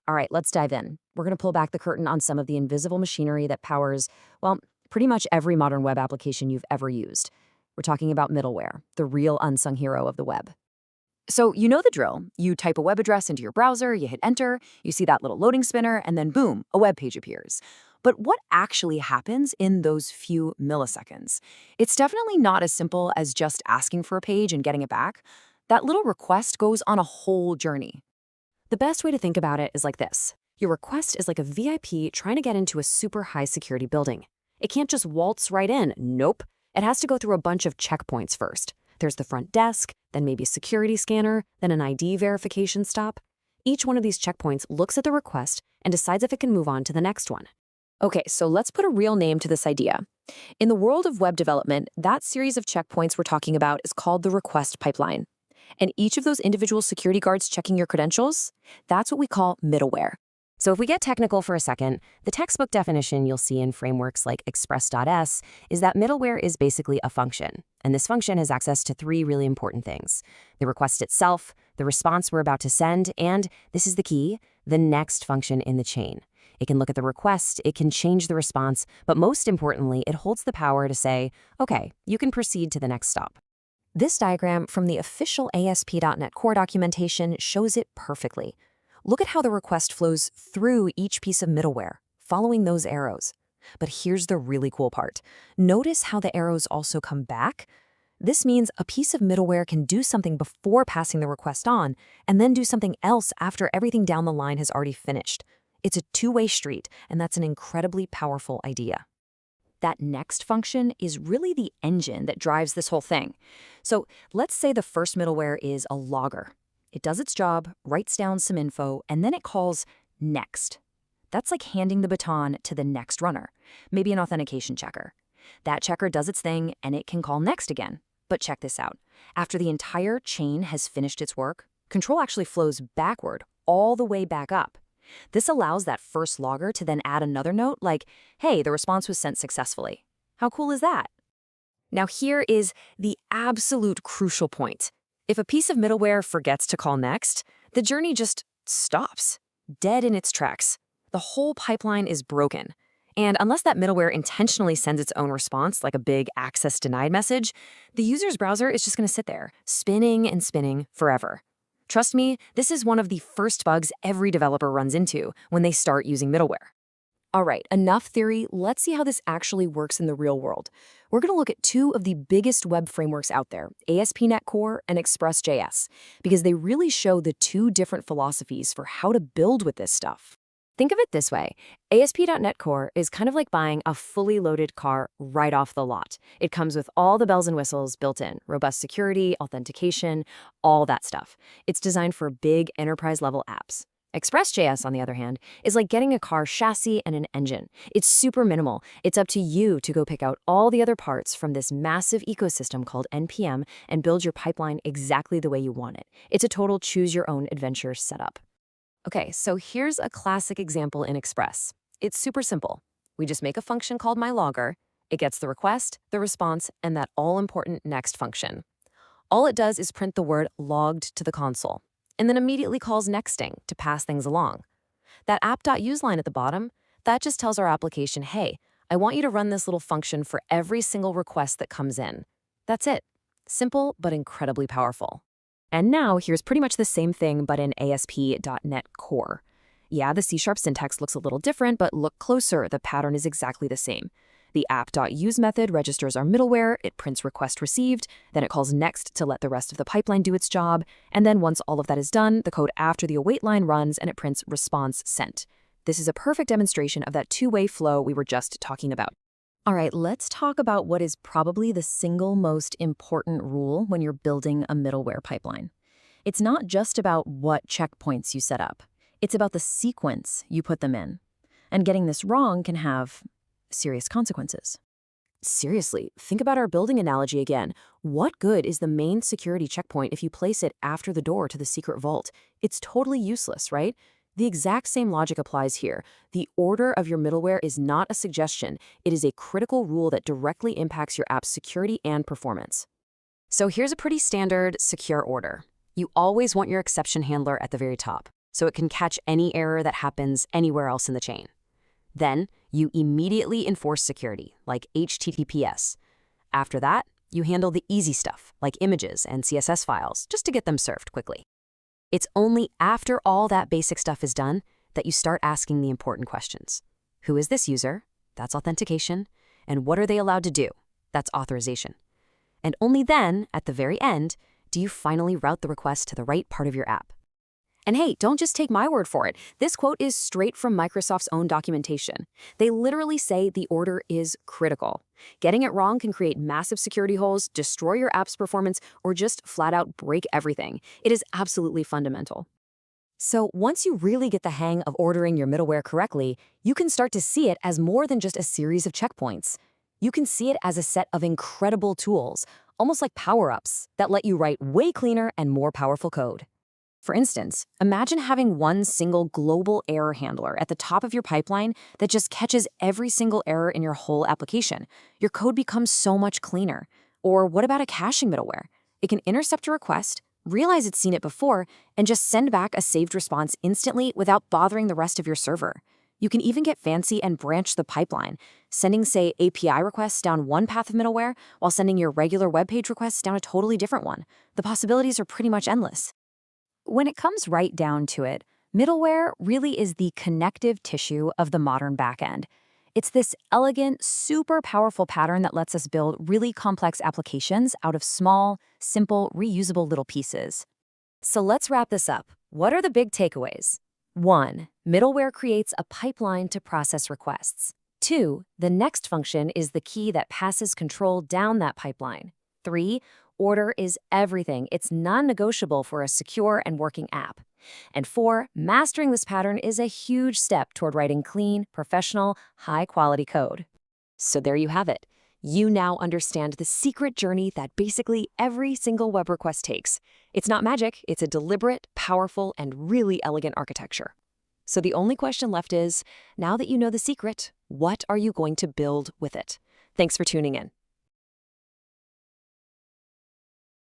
All right, let's dive in. We're going to pull back the curtain on some of the invisible machinery that powers, well, pretty much every modern web application you've ever used. We're talking about middleware, the real unsung hero of the web. So, you know the drill. You type a web address into your browser, you hit enter, you see that little loading spinner, and then boom, a web page appears. But what actually happens in those few milliseconds? It's definitely not as simple as just asking for a page and getting it back. That little request goes on a whole journey. The best way to think about it is like this. Your request is like a VIP trying to get into a super high security building. It can't just waltz right in. Nope. It has to go through a bunch of checkpoints first. There's the front desk, then maybe a security scanner, then an ID verification stop. Each one of these checkpoints looks at the request and decides if it can move on to the next one. Okay, so let's put a real name to this idea. In the world of web development, that series of checkpoints we're talking about is called the request pipeline. And each of those individual security guards checking your credentials, that's what we call middleware. So if we get technical for a second, the textbook definition you'll see in frameworks like Express.s is that middleware is basically a function. And this function has access to three really important things: the request itself, the response we're about to send, and, this is the key, the next function in the chain. It can look at the request, it can change the response, but most importantly, it holds the power to say, okay, you can proceed to the next stop. This diagram from the official ASP.NET Core documentation shows it perfectly. Look at how the request flows through each piece of middleware, following those arrows. But here's the really cool part. Notice how the arrows also come back? This means a piece of middleware can do something before passing the request on, and then do something else after everything down the line has already finished. It's a two-way street, and that's an incredibly powerful idea. That next function is really the engine that drives this whole thing. So let's say the first middleware is a logger. It does its job, writes down some info, and then it calls next. That's like handing the baton to the next runner, maybe an authentication checker. That checker does its thing, and it can call next again. But check this out. After the entire chain has finished its work, control actually flows backward, all the way back up. This allows that first logger to then add another note like, hey, the response was sent successfully. How cool is that? Now here is the absolute crucial point. If a piece of middleware forgets to call next, the journey just stops, dead in its tracks. The whole pipeline is broken. And unless that middleware intentionally sends its own response, like a big access denied message, the user's browser is just going to sit there, spinning and spinning forever. Trust me, this is one of the first bugs every developer runs into when they start using middleware. All right, enough theory. Let's see how this actually works in the real world. We're going to look at two of the biggest web frameworks out there, ASP.NET Core and Express.js, because they really show the two different philosophies for how to build with this stuff. Think of it this way. ASP.NET Core is kind of like buying a fully loaded car right off the lot. It comes with all the bells and whistles built in, robust security, authentication, all that stuff. It's designed for big enterprise-level apps. Express.js, on the other hand, is like getting a car chassis and an engine. It's super minimal. It's up to you to go pick out all the other parts from this massive ecosystem called NPM and build your pipeline exactly the way you want it. It's a total choose-your-own-adventure setup. Okay, so here's a classic example in Express. It's super simple. We just make a function called myLogger. It gets the request, the response, and that all-important next function. All it does is print the word logged to the console, and then immediately calls nexting to pass things along. That app.use line at the bottom, that just tells our application, hey, I want you to run this little function for every single request that comes in. That's it. Simple, but incredibly powerful. And now here's pretty much the same thing, but in ASP.NET Core. Yeah, the C# syntax looks a little different, but look closer, the pattern is exactly the same. The app.use method registers our middleware, it prints request received, then it calls next to let the rest of the pipeline do its job, and then once all of that is done, the code after the await line runs and it prints response sent. This is a perfect demonstration of that two-way flow we were just talking about. All right, let's talk about what is probably the single most important rule when you're building a middleware pipeline. It's not just about what checkpoints you set up. It's about the sequence you put them in. And getting this wrong can have serious consequences. Seriously, think about our building analogy again. What good is the main security checkpoint if you place it after the door to the secret vault? It's totally useless, right? The exact same logic applies here. The order of your middleware is not a suggestion. It is a critical rule that directly impacts your app's security and performance. So here's a pretty standard secure order. You always want your exception handler at the very top. so it can catch any error that happens anywhere else in the chain. Then, you immediately enforce security, like HTTPS. After that, you handle the easy stuff, like images and CSS files, just to get them served quickly. It's only after all that basic stuff is done that you start asking the important questions. Who is this user? That's authentication. And what are they allowed to do? That's authorization. And only then, at the very end, do you finally route the request to the right part of your app. And hey, don't just take my word for it. This quote is straight from Microsoft's own documentation. They literally say the order is critical. Getting it wrong can create massive security holes, destroy your app's performance, or just flat out break everything. It is absolutely fundamental. So once you really get the hang of ordering your middleware correctly, you can start to see it as more than just a series of checkpoints. You can see it as a set of incredible tools, almost like power-ups, that let you write way cleaner and more powerful code. For instance, imagine having one single global error handler at the top of your pipeline that just catches every single error in your whole application. Your code becomes so much cleaner. Or what about a caching middleware? It can intercept a request, realize it's seen it before, and just send back a saved response instantly without bothering the rest of your server. You can even get fancy and branch the pipeline, sending, say, API requests down one path of middleware while sending your regular web page requests down a totally different one. The possibilities are pretty much endless. When it comes right down to it, middleware really is the connective tissue of the modern backend. It's this elegant, super powerful pattern that lets us build really complex applications out of small, simple, reusable little pieces. So let's wrap this up. What are the big takeaways? 1. Middleware creates a pipeline to process requests. 2. The next function is the key that passes control down that pipeline. 3. Order is everything. It's non-negotiable for a secure and working app. And 4, mastering this pattern is a huge step toward writing clean, professional, high-quality code. So there you have it. You now understand the secret journey that basically every single web request takes. It's not magic, it's a deliberate, powerful, and really elegant architecture. So the only question left is, now that you know the secret, what are you going to build with it? Thanks for tuning in.